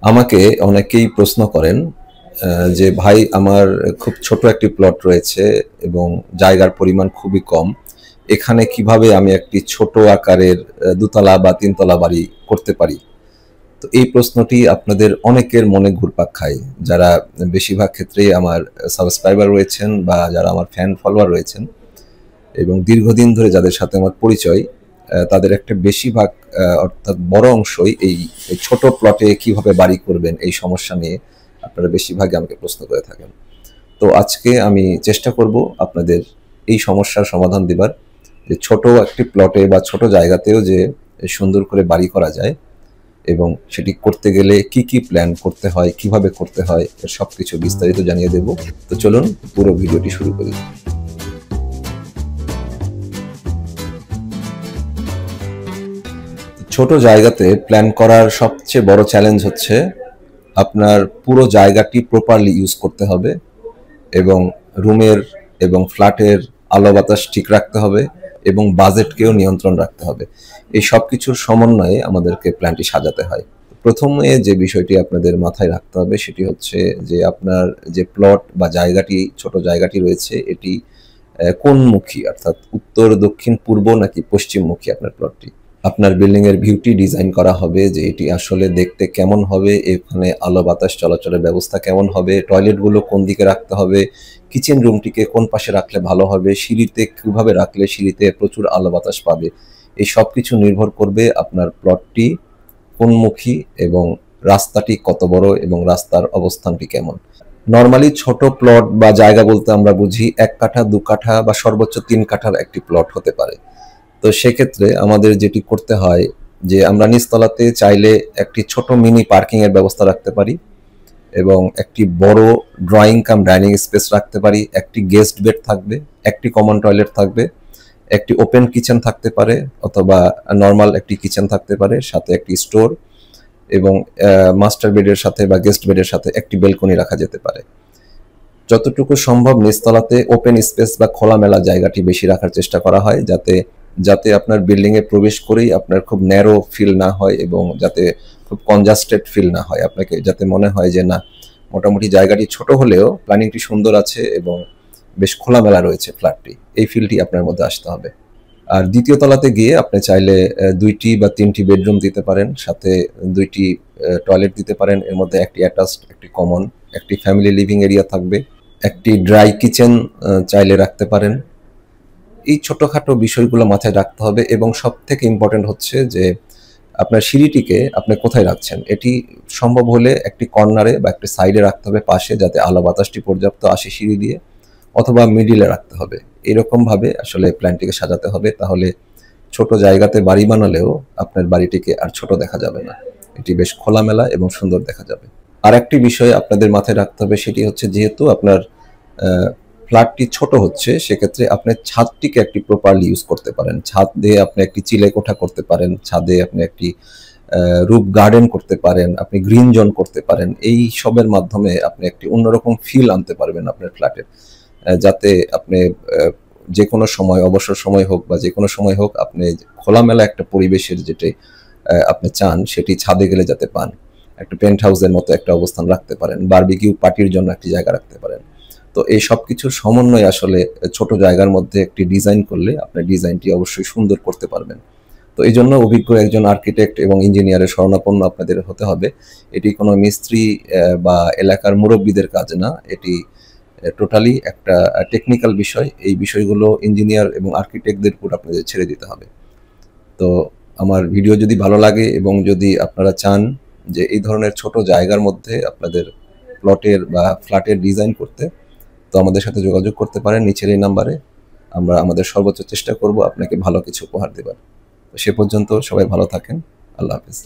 আমাকে অনেকেই প্রশ্ন করেন যে ভাই আমার খুব ছোট একটি প্লট রয়েছে এবং জায়গার পরিমাণ খুবই কম। এখানে কিভাবে আমি একটি ছোট আকারের দোতলা বা তিনতলা বাড়ি করতে পারি? তো এই প্রশ্নটি আপনাদের অনেকের মনে ঘুরপাক খায়। যারা বেশিরভাগ ক্ষেত্রেই আমার সাবস্ক্রাইবার রয়েছেন বা যারা আমার ফ্যান ফলোয়ার রয়েছেন এবং দীর্ঘদিন ধরে যাদের সাথে আমার পরিচয়, তাদের একটা বেশিরভাগ অর্থাৎ বড় অংশই এই ছোট প্লটে কিভাবে বাড়ি করবেন এই সমস্যা নিয়ে আপনারা বেশিরভাগই আমাকে প্রশ্ন করে থাকেন। তো আজকে আমি চেষ্টা করব আপনাদের এই সমস্যার সমাধান দিবার, যে ছোট একটি প্লটে বা ছোট জায়গাতেও যে সুন্দর করে বাড়ি করা যায় এবং সেটি করতে গেলে কি কি প্ল্যান করতে হয়, কিভাবে করতে হয়, এর সবকিছু বিস্তারিত জানিয়ে দেব। তো চলুন পুরো ভিডিওটি শুরু করি। ছোট জায়গাতে প্ল্যান করার সবচেয়ে বড় চ্যালেঞ্জ হচ্ছে আপনার পুরো জায়গাটি প্রপারলি ইউজ করতে হবে এবং রুমের এবং ফ্ল্যাটের আলো বাতাস ঠিক রাখতে হবে এবং বাজেটকেও নিয়ন্ত্রণ রাখতে হবে। এই সব কিছুর সমন্বয়ে আমাদেরকে প্ল্যানটি সাজাতে হয়। প্রথমে যে বিষয়টি আপনাদের মাথায় রাখতে হবে সেটি হচ্ছে যে আপনার যে প্লট বা জায়গাটি, ছোট জায়গাটি রয়েছে, এটি কোনমুখী, অর্থাৎ উত্তর, দক্ষিণ, পূর্ব নাকি পশ্চিমমুখী আপনার প্লটটি। আপনার বিল্ডিং এর ভিউটি ডিজাইন করা হবে যে এটি আসলে দেখতে কেমন হবে, এখানে আলো বাতাস চলাচলের ব্যবস্থা কেমন হবে, টয়লেটগুলো কোন দিকে রাখতে হবে, কিচেন রুমটিকে কোন পাশে রাখলে ভালো হবে, সিঁড়িতে কিভাবে রাখলে সিঁড়িতে প্রচুর আলো বাতাস পাবে। এই সব কিছু নির্ভর করবে আপনার প্লটটি কোনমুখী এবং রাস্তাটি কত বড় এবং রাস্তার অবস্থানটি কেমন। নর্মালি ছোট প্লট বা জায়গা বলতে আমরা বুঝি 1 কাঠা, 2 কাঠা বা সর্বোচ্চ 3 কাঠার একটি প্লট হতে পারে। তো সেক্ষেত্রে আমাদের যেটি করতে হয় যে আমরা নিচতলাতে চাইলে একটি ছোট মিনি পার্কিং এর ব্যবস্থা রাখতে পারি এবং একটি বড় ড্রয়িং কাম ডাইনিং স্পেস রাখতে পারি, একটি গেস্ট বেড থাকবে, একটি কমন টয়লেট থাকবে, একটি ওপেন কিচেন থাকতে পারে অথবা নর্মাল একটি কিচেন থাকতে পারে, সাথে একটি স্টোর এবং মাস্টার বেডের সাথে বা গেস্ট বেডের সাথে একটি বেলকনি রাখা যেতে পারে। যতটুকু সম্ভব নিচতলাতে ওপেন স্পেস বা খোলামেলা জায়গাটি বেশি রাখার চেষ্টা করা হয়, যাতে যাতে আপনার বিল্ডিং এ প্রবেশ করেই আপনার খুব ন্যারো ফিল না হয় এবং যাতে খুব কনজাস্টেড ফিল না হয়, আপনাকে যাতে মনে হয় যে না, মোটামুটি জায়গাটি ছোট হলেও প্ল্যানিংটি সুন্দর আছে এবং বেশ খোলামেলা রয়েছে ফ্ল্যাটটি, এই ফিলটি আপনার মধ্যে আসতে হবে। আর দ্বিতীয় তলাতে গিয়ে আপনি চাইলে 2টি বা 3টি বেডরুম দিতে পারেন, সাথে 2টি টয়লেট দিতে পারেন, এর মধ্যে একটি অ্যাটাচড, একটি কমন, একটি ফ্যামিলি লিভিং এরিয়া থাকবে, একটি ড্রাই কিচেন চাইলে রাখতে পারেন। এই ছোটখাটো বিষয়গুলো মাথায় রাখতে হবে এবং সবথেকে ইম্পর্টেন্ট হচ্ছে যে আপনার সিঁড়িটিকে আপনি কোথায় রাখছেন, এটি সম্ভব হলে একটি কর্নারে বা একটি সাইডে রাখতে হবে পাশে, যাতে আলো বাতাসটি পর্যাপ্ত আসে সিঁড়ি দিয়ে, অথবা মিডিলে রাখতে হবে। এরকমভাবে আসলে প্ল্যানটিকে সাজাতে হবে, তাহলে ছোট জায়গাতে বাড়ি বানালেও আপনার বাড়িটিকে আর ছোট দেখা যাবে না, এটি বেশ খোলামেলা এবং সুন্দর দেখা যাবে। আর একটি বিষয় আপনাদের মাথায় রাখতে হবে, সেটি হচ্ছে যেহেতু আপনার ফ্ল্যাটটি ছোট হচ্ছে, সেক্ষেত্রে আপনি ছাদটিকে একটি প্রপারলি ইউজ করতে পারেন। ছাদ দিয়ে আপনি একটি চিলে কোঠা করতে পারেন, ছাদে আপনি একটি রুফ গার্ডেন করতে পারেন, আপনি গ্রিন জোন করতে পারেন। এই সবের মাধ্যমে আপনি একটি অন্যরকম ফিল আনতে পারবেন আপনার ফ্ল্যাটের, যাতে আপনি যে কোনো সময়, অবসর সময় হোক বা যে কোনো সময় হোক, আপনি খোলামেলা একটা পরিবেশের যেটি আপনি চান সেটি ছাদে গেলে যাতে পান। একটা পেন্ট হাউসের মতো একটা অবস্থান রাখতে পারেন, বারবিকিউ পার্টির জন্য একটি জায়গা রাখতে পারেন। তো এই সব কিছুর সমন্বয়ে আসলে ছোট জায়গার মধ্যে একটি ডিজাইন করলে আপনার ডিজাইনটি অবশ্যই সুন্দর করতে পারবেন। তো এই জন্য অভিজ্ঞ একজন আর্কিটেক্ট এবং ইঞ্জিনিয়ারের শরণাপন্ন আপনাদের হতে হবে। এটি কোনো মিস্ত্রি বা এলাকার মুরব্বীদের কাজ না, এটি টোটালি একটা টেকনিক্যাল বিষয়। এই বিষয়গুলো ইঞ্জিনিয়ার এবং আর্কিটেক্টদের উপর আপনাদের ছেড়ে দিতে হবে। তো আমার ভিডিও যদি ভালো লাগে এবং যদি আপনারা চান যে এই ধরনের ছোট জায়গার মধ্যে আপনাদের প্লটের বা ফ্ল্যাটের ডিজাইন করতে, তো আমাদের সাথে যোগাযোগ করতে পারেন নিচের এই নাম্বারে। আমরা আমাদের সর্বোচ্চ চেষ্টা করব আপনাকে ভালো কিছু উপহার দেবার। তো সে পর্যন্ত সবাই ভালো থাকেন। আল্লাহ হাফেজ।